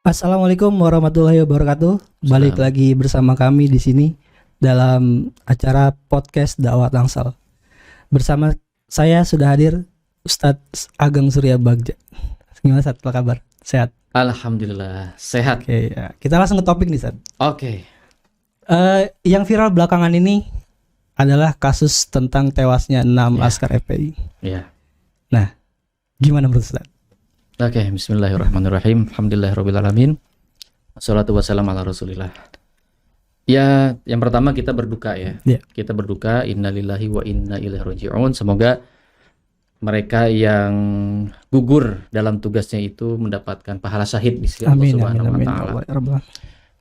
Assalamualaikum warahmatullahi wabarakatuh. Balik lagi bersama kami di sini dalam acara podcast Dakwah Tangsel. Bersama saya sudah hadir Ustadz Ageng Surya Bagja. Gimana Ustadz, apa kabar? Sehat? Alhamdulillah sehat. Oke, ya. Kita langsung ke topik nih Ustadz. Oke. Yang viral belakangan ini adalah kasus tentang tewasnya 6 laskar FPI. Iya. Nah, gimana menurut Ustadz? Oke, bismillahirrahmanirrahim. Alhamdulillahirrabbilalamin. Wassalatu wassalamu ala rasulillah. Ya, yang pertama kita berduka ya. Kita berduka, innalillahi wa inna ilaihi raji'un. Semoga mereka yang gugur dalam tugasnya itu mendapatkan pahala syahid di sisi Allah Subhanahu wa taala.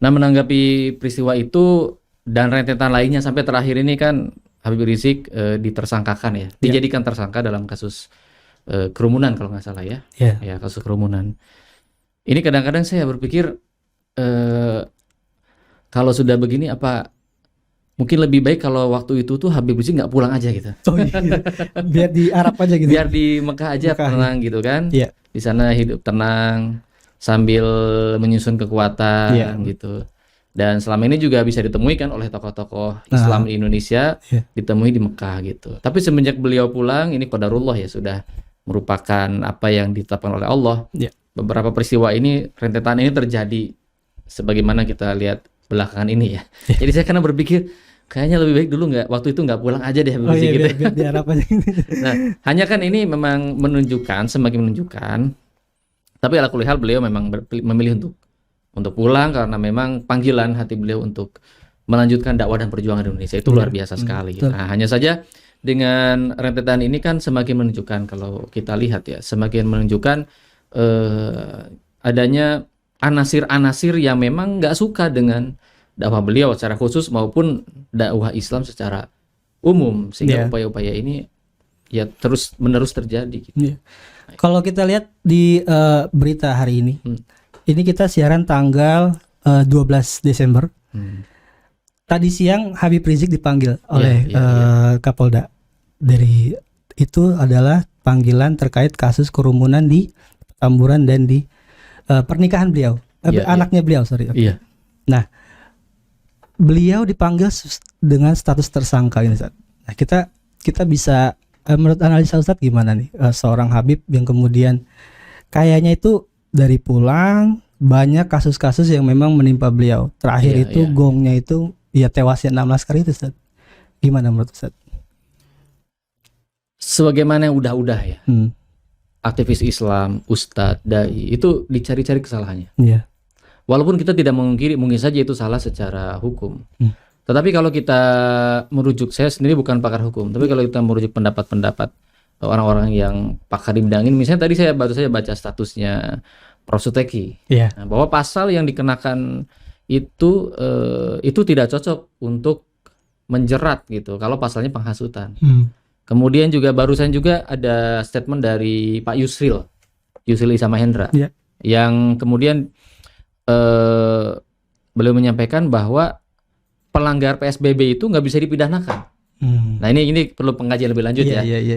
Nah, menanggapi peristiwa itu dan rentetan lainnya sampai terakhir ini kan Habib Rizik ditersangkakan ya. Dijadikan tersangka dalam kasus kerumunan kalau nggak salah ya. Ya, kasus kerumunan. Ini kadang-kadang saya berpikir kalau sudah begini apa mungkin lebih baik kalau waktu itu tuh Habib Rizik nggak pulang aja gitu. Oh iya. Biar di Arab aja gitu. Biar di Mekah aja tenang gitu kan. Iya. Di sana hidup tenang sambil menyusun kekuatan gitu. Dan selama ini juga bisa ditemui kan oleh tokoh-tokoh Islam di Indonesia, ditemui di Mekah gitu. Tapi semenjak beliau pulang, ini qadarullah ya, sudah merupakan apa yang ditetapkan oleh Allah. Beberapa peristiwa ini, rentetan ini terjadi sebagaimana kita lihat belakangan ini ya. Jadi saya karena berpikir kayaknya lebih baik dulu waktu itu nggak pulang aja deh gitu. Biar di Arab aja. Nah, hanya kan ini memang semakin menunjukkan. Tapi ala kulli hal beliau memang memilih untuk pulang karena memang panggilan hati beliau untuk melanjutkan dakwah dan perjuangan Indonesia itu luar biasa sekali. Nah, hanya saja dengan rentetan ini kan semakin menunjukkan, kalau kita lihat ya, semakin menunjukkan adanya anasir-anasir yang memang nggak suka dengan dakwah beliau secara khusus maupun dakwah Islam secara umum, sehingga upaya-upaya ini ya terus menerus terjadi gitu. Kalau kita lihat di berita hari ini kita siaran tanggal 12 Desember. Tadi siang Habib Rizik dipanggil oleh Kapolda. Dari itu adalah panggilan terkait kasus kerumunan di Petamburan dan di pernikahan beliau, anaknya beliau, Nah, beliau dipanggil dengan status tersangka ini, Ustaz. Nah, kita bisa menurut analisa Ustaz gimana nih seorang Habib yang kemudian kayaknya itu dari pulang banyak kasus-kasus yang memang menimpa beliau. Terakhir gongnya itu ya tewasnya 6 laskar itu, Ustaz. Gimana menurut Ustaz? Sebagaimana yang udah ya. Aktivis Islam, ustadz, dai itu dicari-cari kesalahannya. Walaupun kita tidak memungkiri mungkin saja itu salah secara hukum. Tetapi kalau kita merujuk, saya sendiri bukan pakar hukum, tapi kalau kita merujuk pendapat-pendapat orang-orang yang pakar di bidang ini, misalnya tadi saya baru saja baca statusnya Prof. Suteki, nah, bahwa pasal yang dikenakan itu tidak cocok untuk menjerat gitu, kalau pasalnya penghasutan. Kemudian juga barusan juga ada statement dari Pak Yusril Iza Mahendra, yang kemudian beliau menyampaikan bahwa pelanggar PSBB itu nggak bisa dipidanakan. Nah ini perlu pengkajian lebih lanjut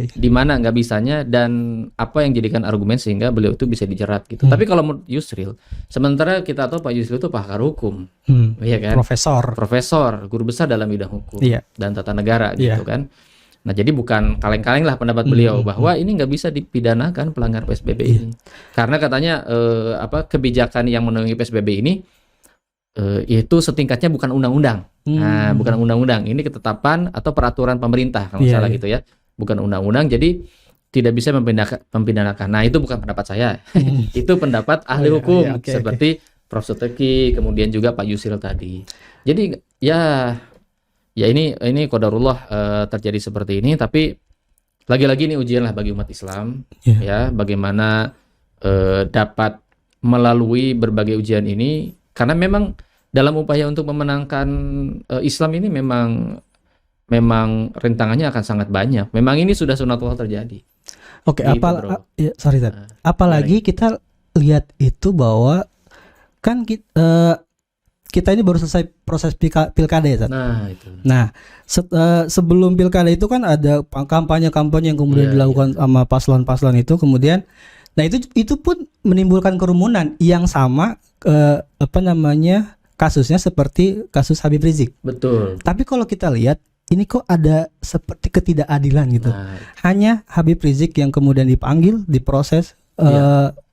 di mana nggak bisanya dan apa yang jadikan argumen sehingga beliau itu bisa dijerat gitu. Tapi kalau menurut Yusril, sementara kita tahu Pak Yusril itu pakar hukum, ya kan? Profesor, guru besar dalam bidang hukum dan tata negara gitu kan. Nah jadi bukan kaleng-kaleng lah pendapat beliau bahwa ini nggak bisa dipidanakan pelanggar PSBB ini, karena katanya kebijakan yang menaungi PSBB ini itu setingkatnya bukan undang-undang. Nah, bukan undang-undang, ini ketetapan atau peraturan pemerintah kalau salah gitu ya, bukan undang-undang, jadi tidak bisa mempidanakan. Nah itu bukan pendapat saya, itu pendapat ahli hukum seperti Prof. Suteki, kemudian juga Pak Yusril tadi. Jadi ya ini qadarullah terjadi seperti ini, tapi lagi-lagi ini ujian lah bagi umat Islam, ya bagaimana dapat melalui berbagai ujian ini, karena memang dalam upaya untuk memenangkan Islam ini memang rintangannya akan sangat banyak. Memang ini sudah sunatullah terjadi. Oke, apalagi kita lihat itu bahwa kan kita ini baru selesai proses pilkada ya, Ustaz. Nah, itu. Nah, sebelum pilkada itu kan ada kampanye-kampanye yang kemudian dilakukan sama paslon-paslon itu, kemudian nah itu pun menimbulkan kerumunan yang sama kasusnya seperti kasus Habib Rizik. Betul. Tapi kalau kita lihat ini kok ada seperti ketidakadilan gitu. Nah, hanya Habib Rizik yang kemudian dipanggil, diproses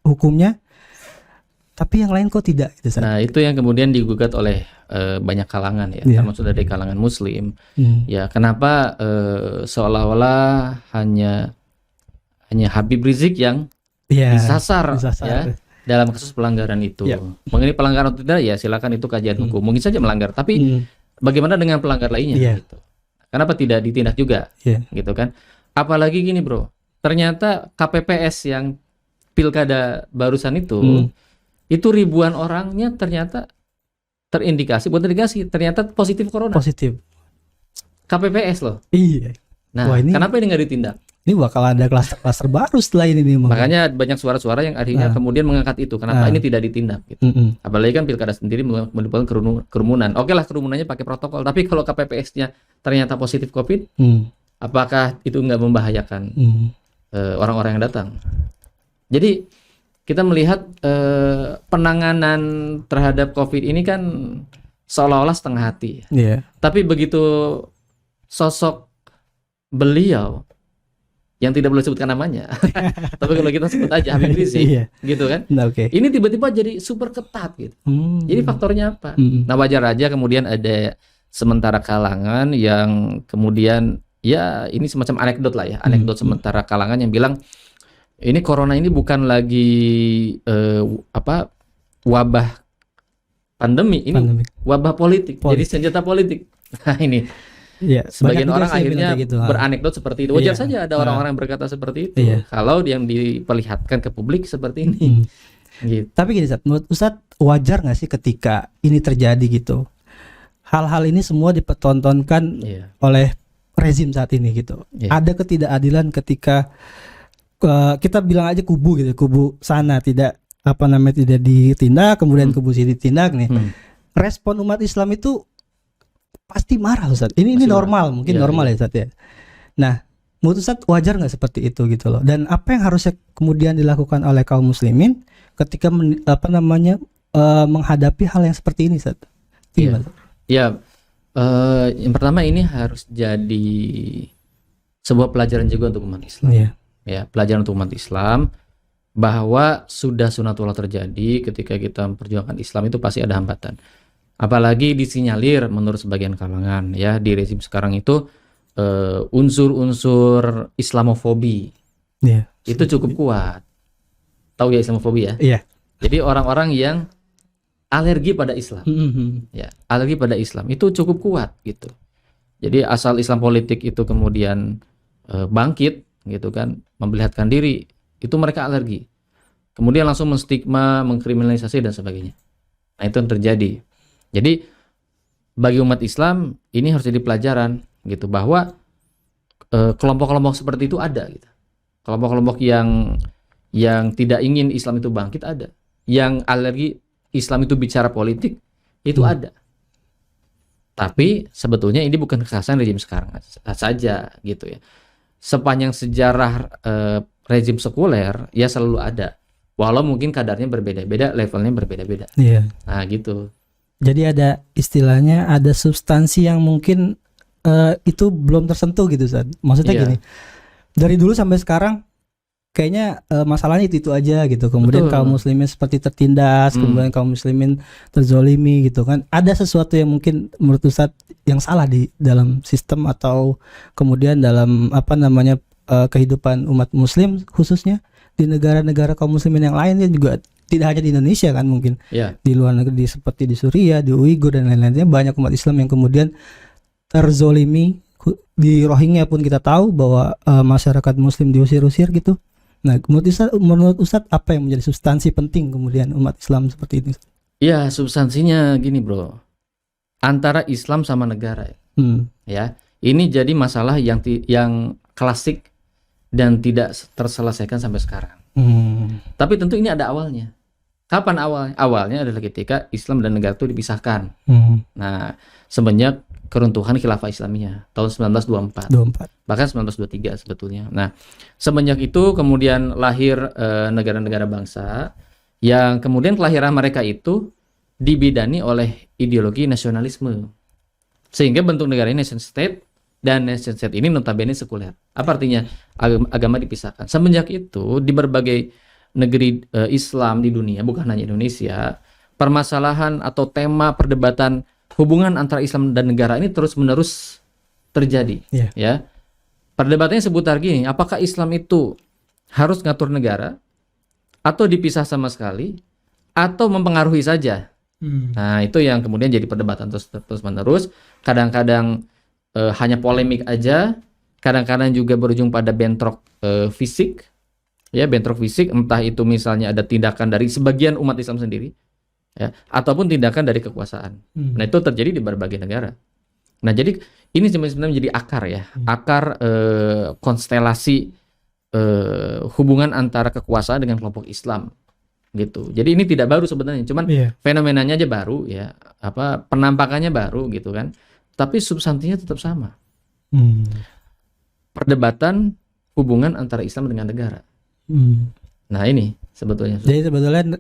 hukumnya, tapi yang lain kok tidak gitu. Nah, itu yang kemudian digugat oleh banyak kalangan ya, termasuk dari kalangan Muslim. Ya, kenapa seolah-olah hanya Habib Rizik yang disasar ya dalam kasus pelanggaran itu. Mengenai pelanggaran atau tidak ya silakan, itu kajian hukum. Mungkin saja melanggar, tapi bagaimana dengan pelanggar lainnya gitu. Kenapa tidak ditindak juga? Gitu kan. Apalagi gini, Bro. Ternyata KPPS yang pilkada barusan itu ribuan orangnya ternyata ternyata positif corona. Positif. KPPS loh. Iya. Nah, kenapa ini nggak ditindak? Ini bakal ada klaster-klaster baru setelah ini nih. Makanya banyak suara-suara yang akhirnya kemudian mengangkat itu. Kenapa ini tidak ditindak? Gitu. Apalagi kan pilkada sendiri menimbulkan kerumunan. Oke lah, kerumunannya pakai protokol. Tapi kalau KPPS-nya ternyata positif COVID, apakah itu nggak membahayakan orang-orang yang datang? Jadi kita melihat penanganan terhadap COVID ini kan seolah-olah setengah hati. Tapi begitu sosok beliau yang tidak boleh sebutkan namanya, tapi kalau kita sebut aja Habib Rizik, gitu kan? Ini tiba-tiba jadi super ketat gitu. Jadi faktornya apa? Nah, wajar aja kemudian ada sementara kalangan yang kemudian ya ini semacam anekdot lah ya, anekdot sementara kalangan yang bilang ini corona ini bukan lagi wabah pandemi, ini wabah politik. Jadi senjata politik. Nah ini. Sebagian orang akhirnya beranekdot seperti itu. Wajar saja ada orang-orang yang berkata seperti itu. Kalau yang diperlihatkan ke publik seperti ini. Gitu. Tapi gini, Ustaz, menurut Ustaz wajar nggak sih ketika ini terjadi gitu? Hal-hal ini semua dipertontonkan oleh rezim saat ini gitu. Ada ketidakadilan ketika kita bilang aja kubu sana tidak ditindak, kemudian kubu sini ditindak nih. Respon umat Islam itu pasti marah, Ustaz. Ini normal, mungkin normal ya, Ustaz ya. Nah, menurut Ustaz wajar nggak seperti itu gitu loh? Dan apa yang harusnya kemudian dilakukan oleh kaum muslimin ketika menghadapi hal yang seperti ini, Ustaz? Yang pertama ini harus jadi sebuah pelajaran juga untuk umat Islam. Pelajaran untuk umat Islam bahwa sudah sunatullah terjadi ketika kita memperjuangkan Islam itu pasti ada hambatan. Apalagi disinyalir menurut sebagian kalangan ya di rezim sekarang itu unsur-unsur Islamofobi itu cukup kuat. Tahu ya Islamofobi ya? Jadi orang-orang yang alergi pada Islam, alergi pada Islam itu cukup kuat gitu. Jadi asal Islam politik itu kemudian bangkit gitu kan, memperlihatkan diri, itu mereka alergi. Kemudian langsung menstigma, mengkriminalisasi dan sebagainya. Nah itu yang terjadi. Jadi bagi umat Islam ini harus jadi pelajaran gitu bahwa kelompok-kelompok seperti itu ada gitu. Kelompok-kelompok yang tidak ingin Islam itu bangkit ada. Yang alergi Islam itu bicara politik itu ada. Tapi sebetulnya ini bukan kekhasan rezim sekarang saja gitu ya. Sepanjang sejarah rezim sekuler ya selalu ada. Walau mungkin kadarnya berbeda-beda, levelnya berbeda-beda. Nah gitu. Jadi ada istilahnya, ada substansi yang mungkin itu belum tersentuh gitu, Ustaz. Maksudnya gini, dari dulu sampai sekarang kayaknya masalahnya itu aja gitu. Kemudian kaum muslimin seperti tertindas, kemudian kaum muslimin terzolimi gitu kan. Ada sesuatu yang mungkin menurut Ustaz yang salah di dalam sistem atau kemudian dalam kehidupan umat muslim khususnya di negara-negara kaum muslimin yang lain juga. Tidak hanya di Indonesia kan mungkin di luar negeri seperti di Suriah, di Uighur dan lain-lainnya banyak umat Islam yang kemudian terzolimi. Di Rohingya pun kita tahu bahwa masyarakat Muslim diusir-usir gitu. Nah menurut Ustaz apa yang menjadi substansi penting kemudian umat Islam seperti ini? Ya substansinya gini bro, antara Islam sama negara ya ini jadi masalah yang klasik dan tidak terselesaikan sampai sekarang. Tapi tentu ini ada awalnya. Kapan awalnya adalah ketika Islam dan negara itu dipisahkan. Nah, semenjak keruntuhan Khilafah Islamiyah tahun 1924. Bahkan 1923 sebetulnya. Nah, semenjak itu kemudian lahir negara-negara bangsa yang kemudian kelahiran mereka itu dibidani oleh ideologi nasionalisme. Sehingga bentuk negara ini nation state, dan nation state ini notabene sekuler. Apa artinya? Agama dipisahkan. Semenjak itu di berbagai negeri Islam di dunia, bukan hanya Indonesia, permasalahan atau tema perdebatan hubungan antara Islam dan negara ini terus-menerus terjadi. Ya, perdebatannya seputar gini: apakah Islam itu harus ngatur negara, atau dipisah sama sekali, atau mempengaruhi saja? Nah, itu yang kemudian jadi perdebatan terus-menerus. Kadang-kadang hanya polemik aja, kadang-kadang juga berujung pada bentrok fisik. Ya, bentrok fisik, entah itu misalnya ada tindakan dari sebagian umat Islam sendiri, ya, ataupun tindakan dari kekuasaan. Nah, itu terjadi di berbagai negara. Nah, jadi ini sebenarnya menjadi akar ya, akar konstelasi hubungan antara kekuasaan dengan kelompok Islam, gitu. Jadi ini tidak baru sebenarnya, cuman fenomenanya aja baru ya, penampakannya baru gitu kan, tapi substansinya tetap sama. Perdebatan hubungan antara Islam dengan negara. Nah, ini sebetulnya. Jadi sebetulnya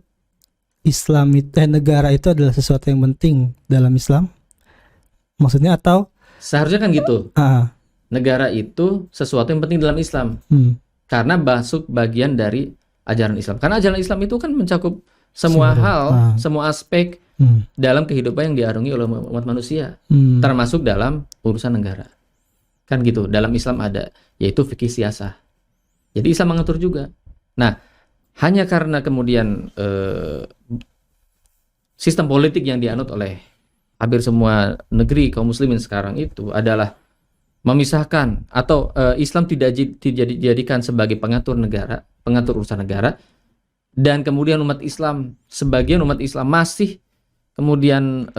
Islam itu negara itu adalah sesuatu yang penting dalam Islam. Maksudnya atau seharusnya kan gitu. Negara itu sesuatu yang penting dalam Islam. Karena masuk bagian dari ajaran Islam. Karena ajaran Islam itu kan mencakup semua hal, semua aspek dalam kehidupan yang diarungi oleh umat manusia, termasuk dalam urusan negara. Kan gitu. Dalam Islam ada, yaitu fikih siasah. Jadi Islam mengatur juga. Nah, hanya karena kemudian sistem politik yang dianut oleh hampir semua negeri kaum muslimin sekarang itu adalah memisahkan, atau Islam tidak dijadikan sebagai pengatur negara, pengatur urusan negara, dan kemudian sebagian umat Islam masih kemudian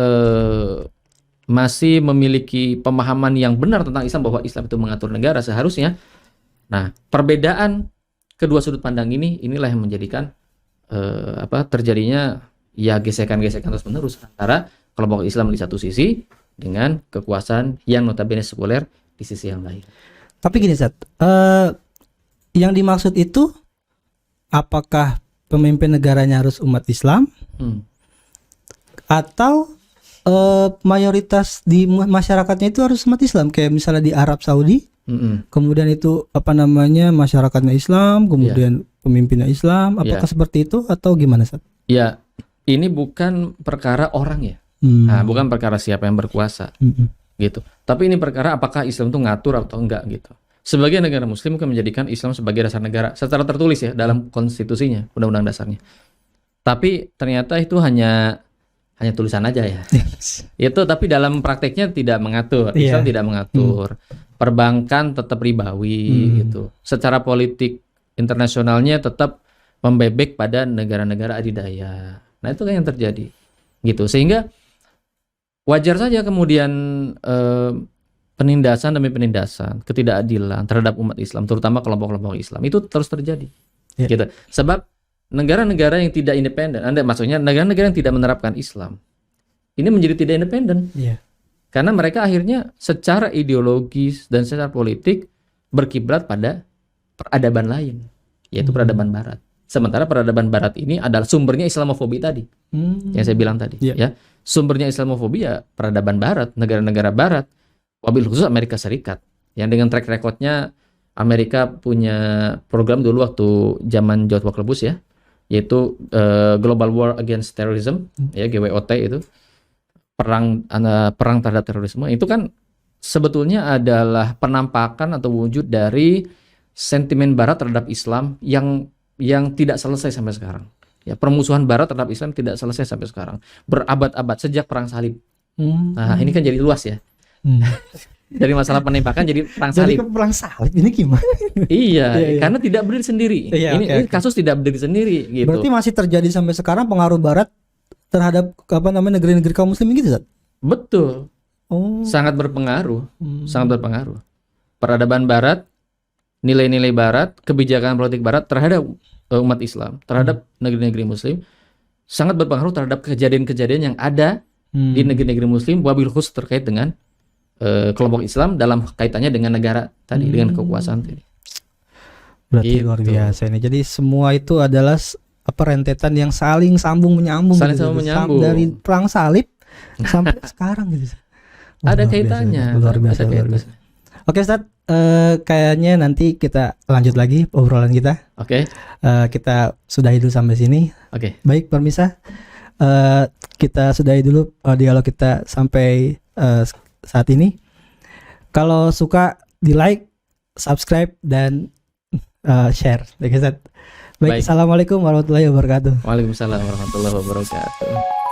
masih memiliki pemahaman yang benar tentang Islam, bahwa Islam itu mengatur negara seharusnya. Nah, perbedaan kedua sudut pandang inilah yang menjadikan terjadinya ya gesekan-gesekan terus-menerus antara kelompok Islam di satu sisi dengan kekuasaan yang notabene sekuler di sisi yang lain. Tapi gini, Zat, yang dimaksud itu apakah pemimpin negaranya harus umat Islam atau mayoritas di masyarakatnya itu harus umat Islam, kayak misalnya di Arab Saudi? Kemudian itu masyarakatnya Islam, kemudian pemimpinnya Islam, apakah seperti itu atau gimana, Sat? Ya, ini bukan perkara orang ya. Nah, bukan perkara siapa yang berkuasa. Gitu. Tapi ini perkara apakah Islam itu ngatur atau enggak gitu. Sebagian negara muslim kan menjadikan Islam sebagai dasar negara secara tertulis ya dalam konstitusinya, undang-undang dasarnya. Tapi ternyata itu hanya tulisan aja ya. Itu tapi dalam prakteknya tidak mengatur. Islam tidak mengatur. Perbankan tetap ribawi gitu. Secara politik internasionalnya tetap membebek pada negara-negara adidaya. Nah, itu kan yang terjadi. Gitu. Sehingga wajar saja kemudian penindasan demi penindasan, ketidakadilan terhadap umat Islam, terutama kelompok-kelompok Islam itu terus terjadi. Gitu. Sebab negara-negara yang tidak independen, maksudnya negara-negara yang tidak menerapkan Islam, ini menjadi tidak independen. Karena mereka akhirnya secara ideologis dan secara politik berkiblat pada peradaban lain, yaitu peradaban Barat. Sementara peradaban Barat ini adalah sumbernya Islamofobi tadi, yang saya bilang tadi. Ya, sumbernya Islamofobi ya peradaban Barat, negara-negara Barat, wabil khusus Amerika Serikat, yang dengan track recordnya Amerika punya program dulu waktu zaman George Walker Bush ya, yaitu Global War Against Terrorism, ya GWOT itu. Perang terhadap terorisme itu kan sebetulnya adalah penampakan atau wujud dari sentimen Barat terhadap Islam yang tidak selesai sampai sekarang. Ya, permusuhan Barat terhadap Islam tidak selesai sampai sekarang, berabad-abad sejak perang salib. Nah, ini kan jadi luas ya. Dari masalah penembakan jadi perang salib. Jadi perang salib ini gimana? Iya, karena tidak berdiri sendiri. Ini kasus tidak berdiri sendiri gitu. Berarti masih terjadi sampai sekarang pengaruh Barat terhadap negeri-negeri kaum muslim gitu, Zat? Betul. Sangat berpengaruh. Sangat berpengaruh. Peradaban Barat, nilai-nilai Barat, kebijakan politik Barat terhadap umat Islam, terhadap negeri-negeri muslim sangat berpengaruh terhadap kejadian-kejadian yang ada di negeri-negeri Muslim, wabil khusus terkait dengan kelompok Islam dalam kaitannya dengan negara tadi, dengan kekuasaan tadi. Berarti Gitu. luar biasa ini. Jadi semua itu adalah rentetan yang saling sambung menyambung. Saling gitu. sambung menyambung. Dari perang salib sampai sekarang gitu. Ada Luar kaitannya. biasa, luar biasa, Ada luar biasa. kaitannya. Oke Ustadz, kayaknya nanti kita lanjut lagi obrolan kita. Oke. Kita sudahi dulu sampai sini. Oke. Baik pemirsa, kita sudahi dulu dialog kita sampai saat ini. Kalau suka di like, subscribe dan share. Baik, Ustadz. Baik, Baik. Assalamualaikum warahmatullahi wabarakatuh. Waalaikumsalam warahmatullahi wabarakatuh.